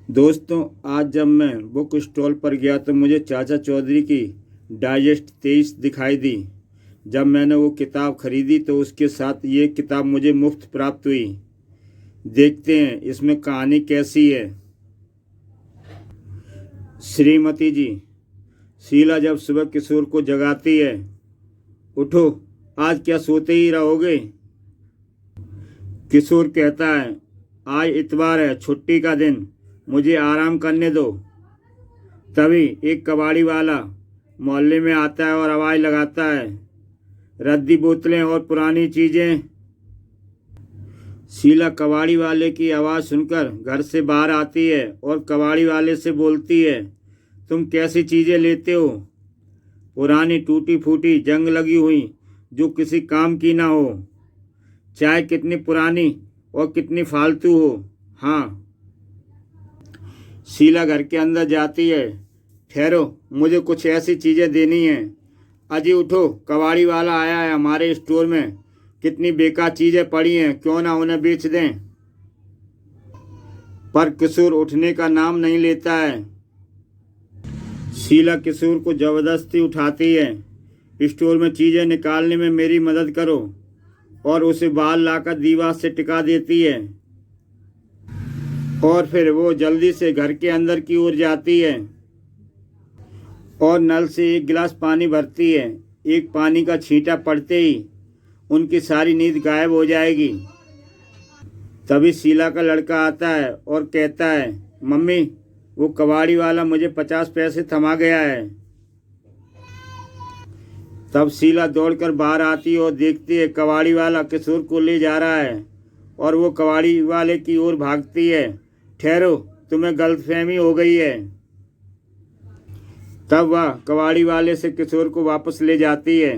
दोस्तों, आज जब मैं बुक स्टॉल पर गया तो मुझे चाचा चौधरी की डाइजेस्ट 23 दिखाई दी। जब मैंने वो किताब खरीदी तो उसके साथ ये किताब मुझे मुफ्त प्राप्त हुई। देखते हैं इसमें कहानी कैसी है। श्रीमती जी, शीला जब सुबह किशोर को जगाती है, उठो, आज क्या सोते ही रहोगे। किशोर कहता है, आज इतवार है, छुट्टी का दिन, मुझे आराम करने दो। तभी एक कबाड़ी वाला मोहल्ले में आता है और आवाज़ लगाता है, रद्दी बोतलें और पुरानी चीज़ें। शीला कबाड़ी वाले की आवाज़ सुनकर घर से बाहर आती है और कबाड़ी वाले से बोलती है, तुम कैसी चीज़ें लेते हो? पुरानी टूटी फूटी जंग लगी हुई जो किसी काम की ना हो, चाहे कितनी पुरानी और कितनी फालतू हो। हाँ। शीला घर के अंदर जाती है। ठहरो, मुझे कुछ ऐसी चीज़ें देनी हैं। अजी उठो, कबाड़ी वाला आया है, हमारे स्टोर में कितनी बेकार चीज़ें पड़ी हैं, क्यों ना उन्हें बेच दें। पर किशोर उठने का नाम नहीं लेता है। शीला किशोर को ज़बरदस्ती उठाती है। स्टोर में चीज़ें निकालने में मेरी मदद करो, और उसे बाहर लाकर दीवार से टिका देती है। और फिर वो जल्दी से घर के अंदर की ओर जाती है और नल से एक गिलास पानी भरती है। एक पानी का छींटा पड़ते ही उनकी सारी नींद गायब हो जाएगी। तभी शीला का लड़का आता है और कहता है, मम्मी, वो कबाड़ी वाला मुझे 50 पैसे थमा गया है। तब शीला दौड़कर बाहर आती है और देखती है कबाड़ी वाला किशोर को ले जा रहा है, और वो कबाड़ी वाले की ओर भागती है। ठहरो, तुम्हें गलतफहमी हो गई है। तब वह कबाड़ी वाले से किशोर को वापस ले जाती है।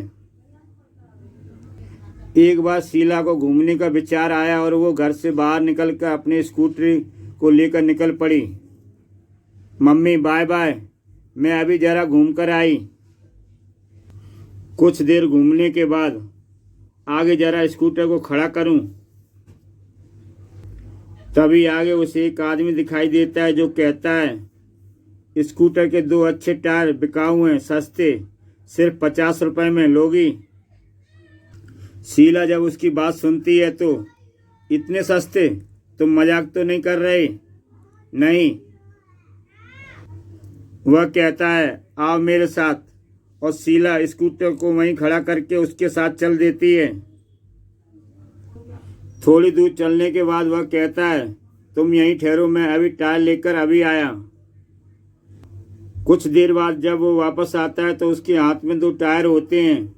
एक बार शीला को घूमने का विचार आया और वो घर से बाहर निकलकर अपने स्कूटरी को लेकर निकल पड़ी। मम्मी, बाय बाय, मैं अभी जरा घूम कर आई। कुछ देर घूमने के बाद आगे जरा स्कूटर को खड़ा करूं। तभी आगे उसे एक आदमी दिखाई देता है जो कहता है, स्कूटर के 2 अच्छे टायर बिकाऊ हैं, सस्ते, सिर्फ 50 रुपए में लोगी। शीला जब उसकी बात सुनती है तो, इतने सस्ते? तुम मजाक तो नहीं कर रहे? नहीं। वह कहता है, आओ मेरे साथ, और शीला स्कूटर को वहीं खड़ा करके उसके साथ चल देती है। थोड़ी दूर चलने के बाद वह कहता है, तुम यहीं ठहरो, मैं अभी टायर लेकर अभी आया। कुछ देर बाद जब वो वापस आता है तो उसके हाथ में 2 टायर होते हैं।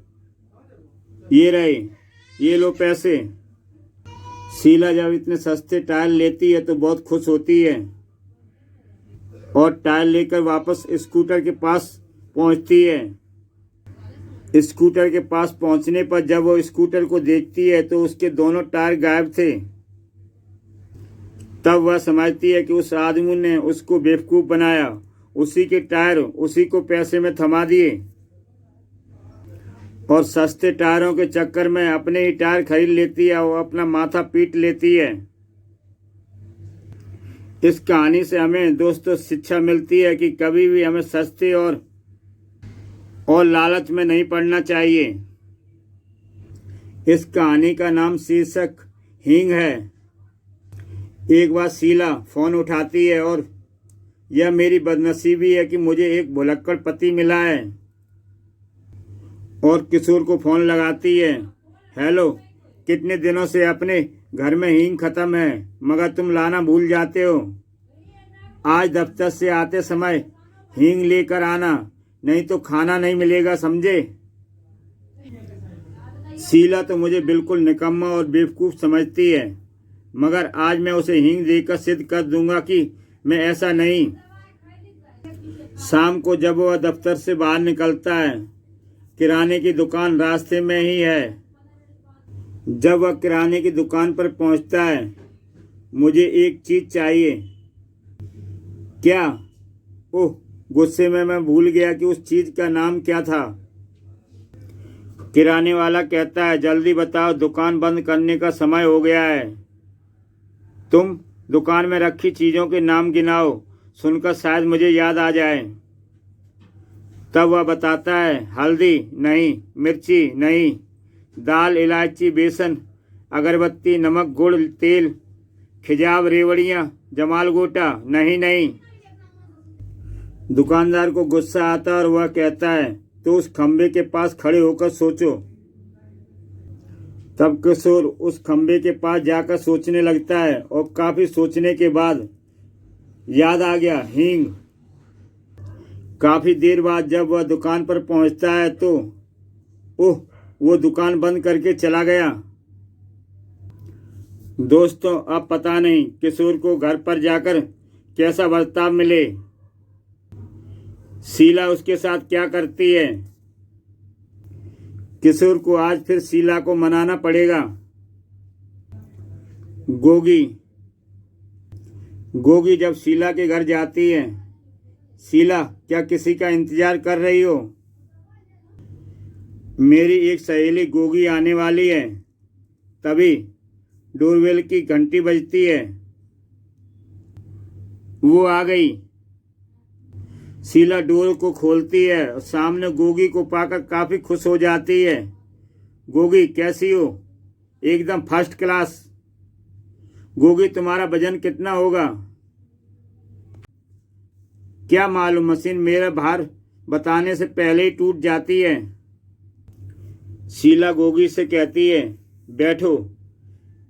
ये रहे, ये लो पैसे। शीला जब इतने सस्ते टायर लेती है तो बहुत खुश होती है और टायर लेकर वापस स्कूटर के पास पहुंचती है। स्कूटर के पास पहुंचने पर जब वो स्कूटर को देखती है तो उसके दोनों टायर गायब थे। तब वह समझती है कि उस आदमी ने उसको बेवकूफ़ बनाया, उसी के टायर उसी को पैसे में थमा दिए, और सस्ते टायरों के चक्कर में अपने ही टायर खरीद लेती है और अपना माथा पीट लेती है। इस कहानी से हमें दोस्तों शिक्षा मिलती है कि कभी भी हमें सस्ते और लालच में नहीं पड़ना चाहिए। इस कहानी का नाम शीर्षक हींग है। एक बार शीला फ़ोन उठाती है और यह मेरी बदनसीबी है कि मुझे एक भुलक्कड़ पति मिला है, और किशोर को फ़ोन लगाती है। हेलो, कितने दिनों से अपने घर में हींग ख़त्म है, मगर तुम लाना भूल जाते हो। आज दफ्तर से आते समय हींग लेकर आना, नहीं तो खाना नहीं मिलेगा, समझे। शीला तो मुझे बिल्कुल निकम्मा और बेवकूफ़ समझती है, मगर आज मैं उसे हींग देकर सिद्ध कर दूंगा कि मैं ऐसा नहीं। शाम को जब वह दफ्तर से बाहर निकलता है, किराने की दुकान रास्ते में ही है। जब वह किराने की दुकान पर पहुंचता है, मुझे एक चीज़ चाहिए। क्या? ओह, गुस्से में मैं भूल गया कि उस चीज़ का नाम क्या था। किराने वाला कहता है, जल्दी बताओ, दुकान बंद करने का समय हो गया है। तुम दुकान में रखी चीज़ों के नाम गिनाओ, सुनकर शायद मुझे याद आ जाए। तब वह बताता है, हल्दी नहीं, मिर्ची नहीं, दाल, इलायची, बेसन, अगरबत्ती, नमक, गुड़, तेल, खिजाब, रेवड़ियाँ, जमाल गोटा, नहीं नहीं। दुकानदार को गुस्सा आता है और वह कहता है, तो उस खंबे के पास खड़े होकर सोचो। तब किशोर उस खंबे के पास जाकर सोचने लगता है और काफी सोचने के बाद याद आ गया, हींग। काफी देर बाद जब वह दुकान पर पहुंचता है तो ओह, वो दुकान बंद करके चला गया। दोस्तों, अब पता नहीं किशोर को घर पर जाकर कैसा बर्ताव मिले। शीला उसके साथ क्या करती है। किशोर को आज फिर शीला को मनाना पड़ेगा। गोगी जब शीला के घर जाती है, शीला, क्या किसी का इंतजार कर रही हो? मेरी एक सहेली गोगी आने वाली है। तभी डोरबेल की घंटी बजती है। वो आ गई। शीला डोर को खोलती है और सामने गोगी को पाकर काफी खुश हो जाती है। गोगी, कैसी हो? एकदम फर्स्ट क्लास। गोगी, तुम्हारा वजन कितना होगा? क्या मालूम, मशीन मेरा भार बताने से पहले ही टूट जाती है। शीला गोगी से कहती है, बैठो।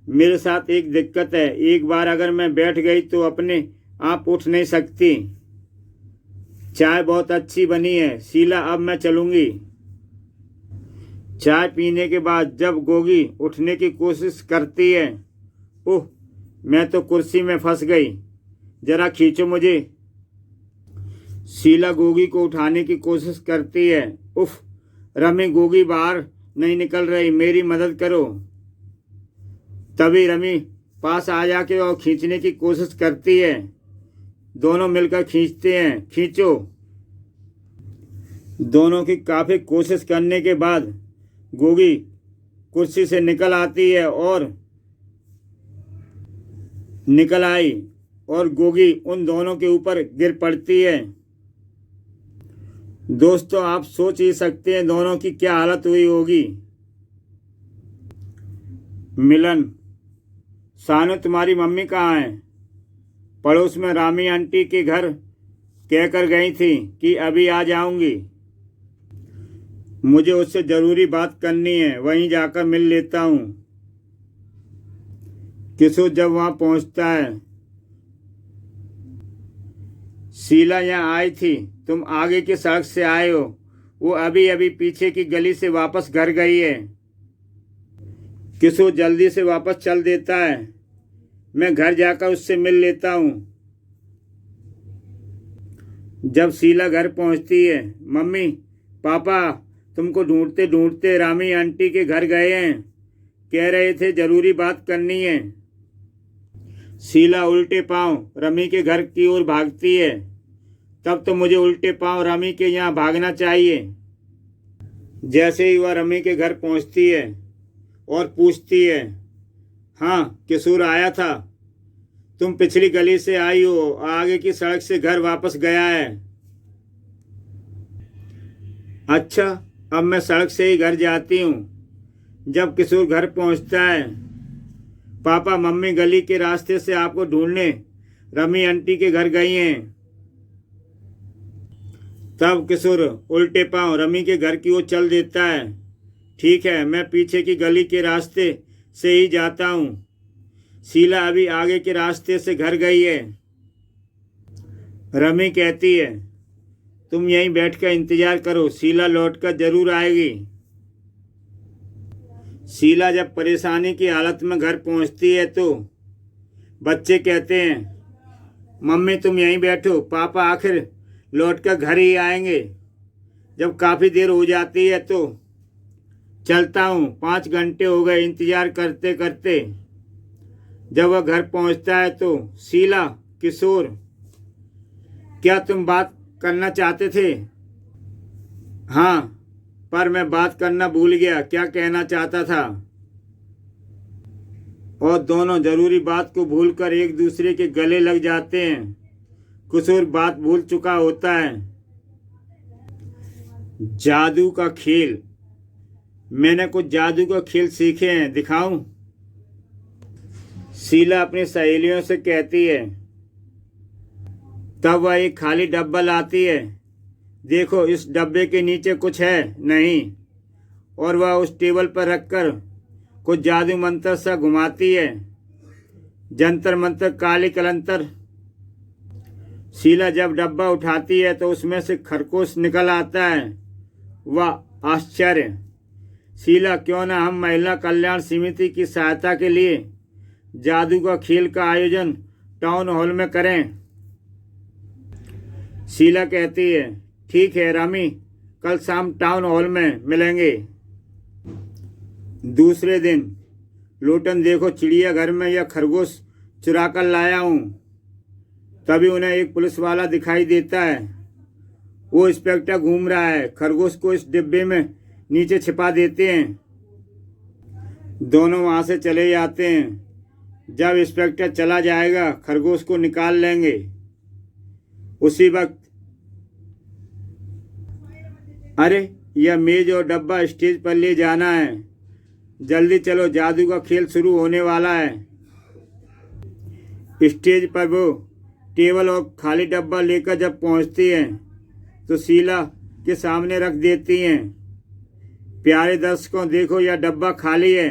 मेरे साथ एक दिक्कत है, एक बार अगर मैं बैठ गई तो अपने आप उठ नहीं सकती। चाय बहुत अच्छी बनी है शीला, अब मैं चलूंगी। चाय पीने के बाद जब गोगी उठने की कोशिश करती है, ओह, मैं तो कुर्सी में फंस गई, जरा खींचो मुझे। शीला गोगी को उठाने की कोशिश करती है। उफ, रमी, गोगी बाहर नहीं निकल रही, मेरी मदद करो। तभी रमी पास आ जाके और खींचने की कोशिश करती है। दोनों मिलकर खींचते हैं। खींचो। दोनों की काफी कोशिश करने के बाद गोगी कुर्सी से निकल आती है और निकल आई और गोगी उन दोनों के ऊपर गिर पड़ती है। दोस्तों, आप सोच ही सकते हैं दोनों की क्या हालत हुई होगी। मिलन, सानू, तुम्हारी मम्मी कहाँ है? पड़ोस में रामी आंटी के घर कहकर गई थी कि अभी आ जाऊंगी। मुझे उससे जरूरी बात करनी है, वहीं जाकर मिल लेता हूँ। किशोर जब वहां पहुंचता है, शीला यहाँ आई थी, तुम आगे की सड़क से आए हो, वो अभी अभी पीछे की गली से वापस घर गई है। किशोर जल्दी से वापस चल देता है। मैं घर जाकर उससे मिल लेता हूँ। जब शीला घर पहुंचती है, मम्मी, पापा तुमको ढूंढते ढूंढते रामी आंटी के घर गए हैं, कह रहे थे जरूरी बात करनी है। शीला उल्टे पांव रमी के घर की ओर भागती है। तब तो मुझे उल्टे पांव रमी के यहाँ भागना चाहिए। जैसे ही वह रमी के घर पहुंचती है और पूछती है, हाँ, किशोर आया था, तुम पिछली गली से आई हो, आगे की सड़क से घर वापस गया है। अच्छा, अब मैं सड़क से ही घर जाती हूँ। जब किशोर घर पहुंचता है, पापा, मम्मी गली के रास्ते से आपको ढूंढने रमी आंटी के घर गई हैं। तब किशोर उल्टे पांव रमी के घर की ओर चल देता है। ठीक है, मैं पीछे की गली के रास्ते से ही जाता हूँ। शीला अभी आगे के रास्ते से घर गई है। रमी कहती है, तुम यहीं बैठकर इंतजार करो, शीला लौटकर जरूर आएगी। शीला जब परेशानी की हालत में घर पहुंचती है तो बच्चे कहते हैं, मम्मी तुम यहीं बैठो, पापा आखिर लौटकर घर ही आएंगे। जब काफ़ी देर हो जाती है तो चलता हूँ, 5 घंटे हो गए इंतजार करते करते। जब वह घर पहुंचता है तो शीला, किशोर, क्या तुम बात करना चाहते थे? हाँ, पर मैं बात करना भूल गया, क्या कहना चाहता था। और दोनों जरूरी बात को भूलकर एक दूसरे के गले लग जाते हैं। कुछ और बात भूल चुका होता है। जादू का खेल। मैंने कुछ जादू का खेल सीखे हैं, दिखाऊं? शीला अपनी सहेलियों से कहती है। तब वह एक खाली डब्बा लाती है। देखो, इस डब्बे के नीचे कुछ है नहीं। और वह उस टेबल पर रखकर कुछ जादू मंत्र सा घुमाती है। जंतर मंतर काली कलंतर। शीला जब डब्बा उठाती है तो उसमें से खरगोश निकल आता है। वाह आश्चर्य! शीला, क्यों ना हम महिला कल्याण समिति की सहायता के लिए जादू का खेल का आयोजन टाउन हॉल में करें? शीला कहती है, ठीक है रामी, कल शाम टाउन हॉल में मिलेंगे। दूसरे दिन, लोटन, देखो चिड़ियाघर में यह खरगोश चुरा कर लाया हूँ। तभी उन्हें एक पुलिस वाला दिखाई देता है। वो इंस्पेक्टर घूम रहा है। खरगोश को इस डिब्बे में नीचे छिपा देते हैं। दोनों वहां से चले जाते हैं। जब इंस्पेक्टर चला जाएगा, खरगोश को निकाल लेंगे। उसी वक्त, अरे यह मेज और डब्बा स्टेज पर ले जाना है। जल्दी चलो, जादू का खेल शुरू होने वाला है। स्टेज पर वो टेबल और खाली डब्बा लेकर जब पहुंचती हैं तो शीला के सामने रख देती हैं। प्यारे दर्शकों, देखो यह डब्बा खाली है।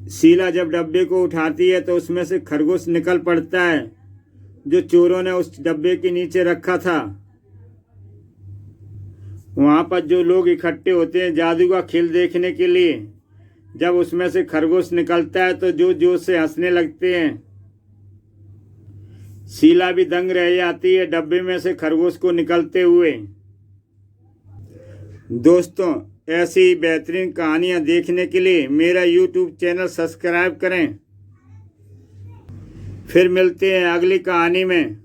शीला जब डब्बे को उठाती है तो उसमें से खरगोश निकल पड़ता है जो चोरों ने उस डब्बे के नीचे रखा था। वहां पर जो लोग इकट्ठे होते हैं जादू का खेल देखने के लिए, जब उसमें से खरगोश निकलता है तो जो जोर से हंसने लगते हैं। शीला भी दंग रह जाती है डब्बे में से खरगोश को निकलते हुए। दोस्तों, ऐसी ही बेहतरीन कहानियां देखने के लिए मेरा YouTube चैनल सब्सक्राइब करें। फिर मिलते हैं अगली कहानी में।